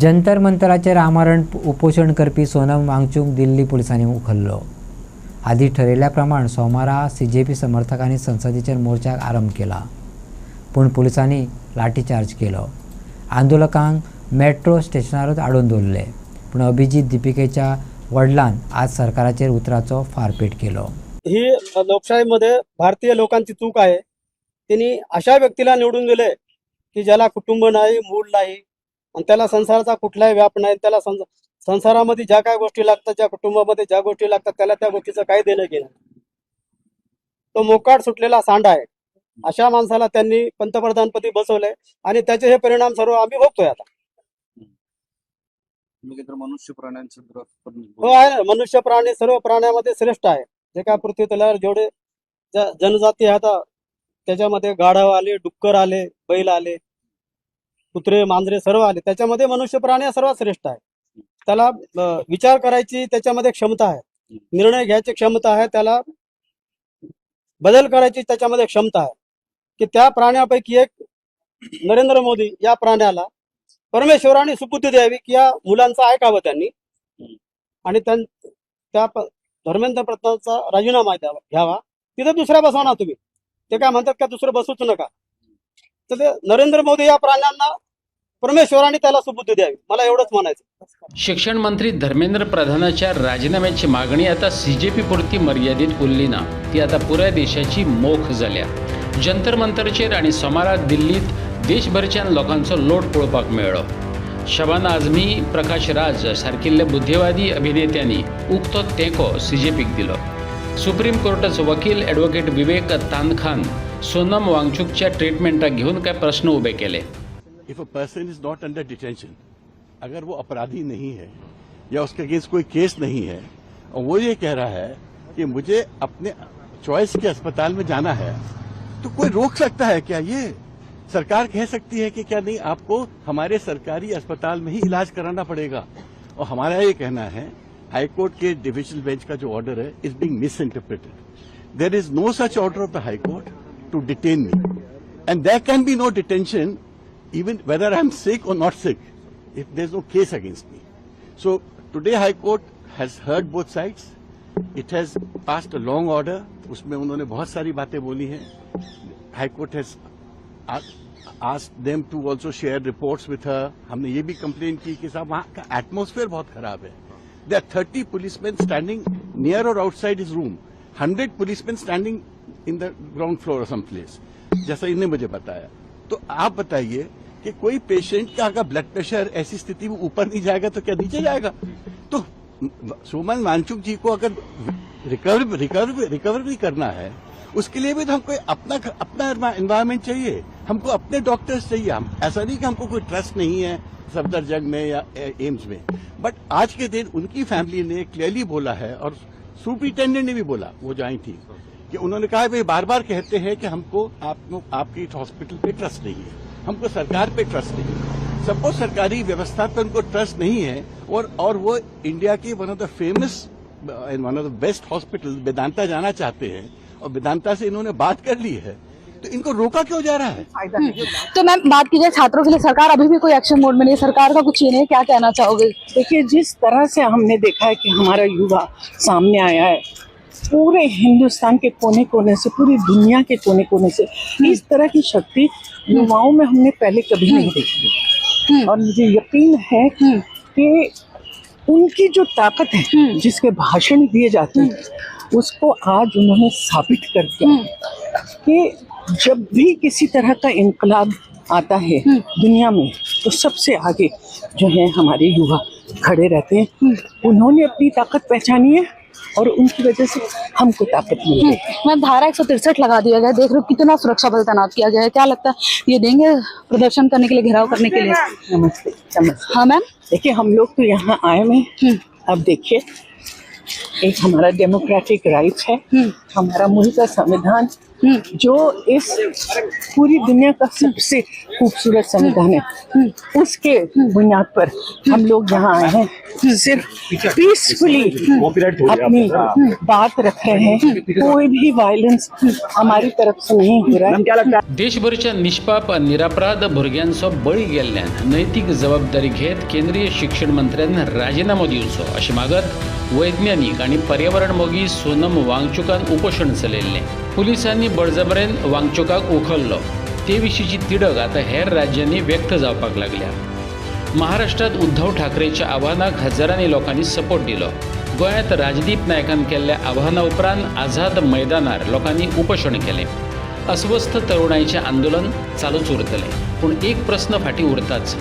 जंतर मंतराचेर आमरण उपोषण करपी सोनम वांगचूक दिल्ली पुलिसांनी उखल्लो। आदी ठरयिल्ल्या प्रमाण सोमारा CJP समर्थकांनी संसदेचेर मोर्चाक आरंभ केला, पूण पुलिसांनी लाठीचार्ज केलो। आंदोलकांक मेट्रो स्टेशनारूच आडून दवरले, पूण अभिजीत दीपिकेच्या वडिलांन आज सरकाराचेर उतराचो फारपेट केलो। ही लोकशाहीमध्ये भारतीय लोकांची चूक आहे। त्यांनी अशा व्यक्तीला निवडून दिले की ज्याला कुटुंब नाही, मूल नाही आणि त्याला संसाराचा कुठलाही व्याप नाही। त्याला संसारामध्ये ज्या काय गोष्टी लागतात, ज्या कुटुंबामध्ये ज्या गोष्टी लागतात, त्याला त्या गोष्टीचं काही देणं घेणं। तो मोकाट सुटलेला सांडा आहे। अशा माणसाला त्यांनी पंतप्रधानपदी बसवलंय आणि त्याचे हे परिणाम सर्व आम्ही भोगतोय आता। मनुष्य प्राण्यांचे हो आहे ना, मनुष्य प्राणी सर्व प्राण्यामध्ये श्रेष्ठ आहे। जे काय पृथ्वी तलावर जेवढे जनजाती आहेत त्याच्यामध्ये गाढव आले, डुक्कर आले, बैल आले, कुत्रे, मांजरे सर्व आले, त्याच्यामध्ये मनुष्य प्राणी सर्वात श्रेष्ठ आहे। त्याला विचार करायची त्याच्यामध्ये क्षमता आहे, निर्णय घ्यायची क्षमता आहे, त्याला बदल करायची त्याच्यामध्ये क्षमता आहे। की त्या प्राण्यापैकी एक नरेंद्र मोदी या प्राण्याला परमेश्वराने सुबुद्धी द्यावी की या मुलांचं ऐकावं त्यांनी आणि त्या धर्मेंद्र प्रधानचा राजीनामा घ्यावा। तिथे दुसऱ्या बसवा तुम्ही, ते काय म्हणतात का दुसरं बसूच नका। तर ते नरेंद्र मोदी या प्राण्यांना परमेश्वराने त्याला सुबुद्धी द्यावी, मला एवढंच म्हणायचं। शिक्षण मंत्री धर्मेंद्र प्रधानाच्या राजीनाम्याची मागणी आता CJP पुरती मर्यादित उरली ना, ती आता पुऱ्या देशाची मोख झाल्या। जंतर मंतरचेर आणि सोमारा दिल्लीत देशभरच्या लोकांचो लोट पळोवपाक मेळ्ळो। शबाना आझमी, प्रकाश राज सारकिल्ल्या बुद्धिवादी अभिनेत्यांनी उक्तो तेंको CJPक दिलो। सुप्रीम कोर्टाचो वकील ॲडव्होकेट विवेक तानखान सोनम वांगचूकच्या ट्रीटमेंटाक घेऊन काय प्रश्न उभे केले। If a person is not under detention, अगर वो अपराधी नहीं है या उसके अगेंस्ट कोई केस नहीं है और वो ये कह रहा है कि मुझे अपने चॉइस के अस्पताल में जाना है, तो कोई रोक सकता है क्या? ये सरकार कह सकती है कि क्या नहीं, आपको हमारे सरकारी अस्पताल में ही इलाज कराना पड़ेगा। और हमारा ये कहना है, हाईकोर्ट के डिविजनल बेंच का जो ऑर्डर है is being misinterpreted. There is no such order of the high court to detain me, and there can be no detention even whether I'm sick or not sick, if there's no case against me. So today High Court has heard both sides. It has passed a long order. उसमें उन्होंने बहुत सारी बातें बोली हैं। High Court has asked them to also share reports with her. हमने ये भी complain की कि साहब वहाँ का atmosphere बहुत खराब है। There are 30 policemen standing near or outside his room, 100 policemen standing in the ground floor or some place, जैसा इन्हें मुझे बताया। तो आप बताइए कि कोई पेशेंट का अगर ब्लड प्रेशर ऐसी स्थिति में ऊपर नहीं जाएगा तो क्या नीचे जाएगा? तो सोनम वांगचूक जी को अगर रिकवर भी करना है, उसके लिए भी तो हमको अपना एनवायरमेंट चाहिए, हमको अपने डॉक्टर्स चाहिए। हम ऐसा नहीं कि हमको कोई ट्रस्ट नहीं है सफदरजंग में या एम्स में, बट आज के दिन उनकी फैमिली ने क्लियरली बोला है और सुपरिटेंडेंट ने भी बोला, वो जो आई थी, कि उन्होंने कहा वे बार बार कहते हैं कि हमको आपकी हॉस्पिटल पे ट्रस्ट नहीं है, हमको सरकार पे ट्रस्ट नहीं है। सपोज सरकारी व्यवस्था पर उनको ट्रस्ट नहीं है और वो इंडिया की one of the famous end one of the best hospital Vedanta जाना चाहते हैं और वेदांता से इन्होंने बात कर ली है, तो इनको रोका क्यों जा रहा है? तो मैम बात की जाए छात्रों के लिए, सरकार अभी भी कोई एक्शन मोड में नहीं, सरकार का कुछ ये नहीं, क्या कहना चाहोगे? देखिए, जिस तरह से हमने देखा है कि हमारा युवा सामने आया है, पूरे हिंदुस्तान के कोने कोने से, पूरी दुनिया के कोने कोने से, इस तरह की शक्ति युवाओं में हमने पहले कभी नहीं देखी। और मुझे यकीन है कि उनकी जो ताकत है, जिसके भाषण दिए जाते हैं, उसको आज उन्होंने साबित कर दिया कि जब भी किसी तरह का इनकलाब आता है दुनिया में, तो सबसे आगे जो है हमारे युवा खड़े रहते हैं। उन्होंने अपनी ताकत पहचानी है और उनकी वजह से हमको ताकत मिल गई। मैं धारा 163 लगा दिया गया, देख रहे हो कितना सुरक्षा बल तैनात किया गया है, क्या लगता है ये देंगे प्रदर्शन करने के लिए, घेराव करने के लिए? नमस्ते। हाँ मैम, देखिए, हम लोग तो यहाँ आए हैं, अब देखिए, एक हमारा डेमोक्रेटिक राइट है, हमारा मुल्क का संविधान जो इस पूरी दुनिया का सबसे खूबसूरत संविधान है, उसके बुनियाद पर हम लोग यहाँ आए हैं, सिर्फ पीसफुली अपनी बात रख रहे हैं। कोई भी वायलेंस हमारी तरफ से नहीं हो रहा है। देशभरच्या निष्पाप निरपराध भुरग्यांचो बळी गेल्ल्यान नैतीक जबाबदारी घेत केंद्रीय शिक्षण मंत्र्यान राजीनामो दिवचो अशी मागत वैज्ञानिक आणि पर्यावरण मोगी सोनम वांगचुकान उपोषण चलयल्लें। पुलिसांनी बळजबरेन वांगचुकाक उखललो ते विशींची तिडक आता हेर राज्यांनी व्यक्त जावपाक लागल्या। महाराष्ट्रात उद्धव ठाकरेच्या आव्हानाक हजारांनी लोकांनी सपोर्ट दिलो। गोंयांत राजदीप नायकान केल्ल्या आव्हाना उपरांत आझाद मैदानार लोकांनी उपोषण केलें। अस्वस्थ तरुणाईचें आंदोलन चालूच उरतलें, पूण एक प्रस्न फाटीं उरताच,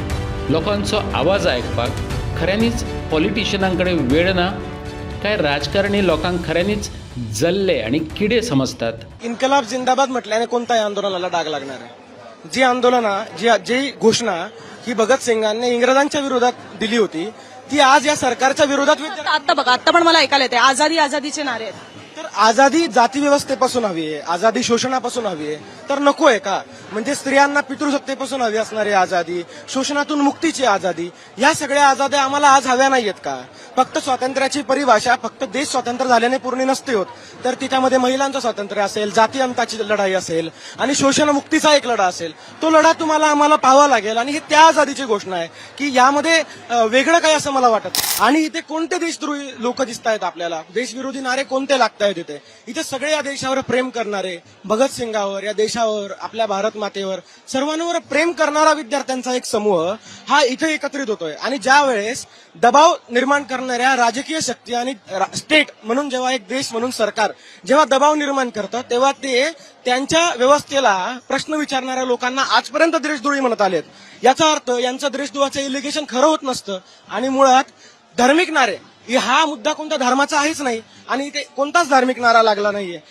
लोकांचो आवाज आयकपाक खऱ्यांनीच पॉलिटिशियनांकडे वेळ ना काय राजकारणी लोकांक खऱ्यांनीच जल्ले आणि किडे समजतात? इन्कलाब जिंदाबाद म्हटल्याने कोणत्याही आंदोलनाला डाग लागणार आहे। जी आंदोलना जी घोषणा ही भगतसिंगांनी इंग्रजांच्या विरोधात दिली होती ती आज या सरकारच्या विरोधात आता बघा, आता पण मला ऐकायला येते आझादी आझादीचे नारे आहेत। तर आझादी जाती व्यवस्थेपासून हवी आहे, आझादी शोषणापासून हवी आहे, तर नको आहे का? म्हणजे स्त्रियांना पितृसत्तेपासून हवी असणारी आझादी, शोषणातून मुक्तीची आझादी, या सगळ्या आझाद्या आम्हाला आज हव्या नाहीयेत का? फक्त स्वातंत्र्याची परिभाषा फक्त देश स्वतंत्र झाल्याने पूर्ण नसते होत, तर त्याच्यामध्ये महिलांचं स्वातंत्र्य असेल, जाती अंताची लढाई असेल आणि शोषणमुक्तीचा एक लढा असेल। तो लढा तुम्हाला आम्हाला पाहावा लागेल आणि हे त्या आझादीची घोषणा आहे की यामध्ये वेगळं काय असं मला वाटत। आणि इथे कोणते देशद्रोही लोक दिसत आहेत आपल्याला, देशविरोधी नारे कोणते लागतायत इथे सगळे या देशावर प्रेम करणारे, भगतसिंगावर, या देशावर, आपल्या भारत मातेवर, सर्वांवर प्रेम करणारा विद्यार्थ्यांचा एक समूह हा इथे एकत्रित होतोय। आणि ज्या वेळेस दबाव निर्माण करणाऱ्या राजकीय शक्ती आणि स्टेट म्हणून जेव्हा एक देश म्हणून सरकार जेव्हा दबाव निर्माण करतं तेव्हा ते त्यांच्या व्यवस्थेला प्रश्न विचारणाऱ्या लोकांना आजपर्यंत देशद्रोही म्हणत आलेत। याचा अर्थ यांचं देशद्रोहाचं इलिगेशन खरं होत नसतं आणि मुळात धार्मिक नारे हा मुद्दा कोणत्या धर्माचा आहेच नाही आणि इथे कोणताच धार्मिक नारा लागला नाहीये।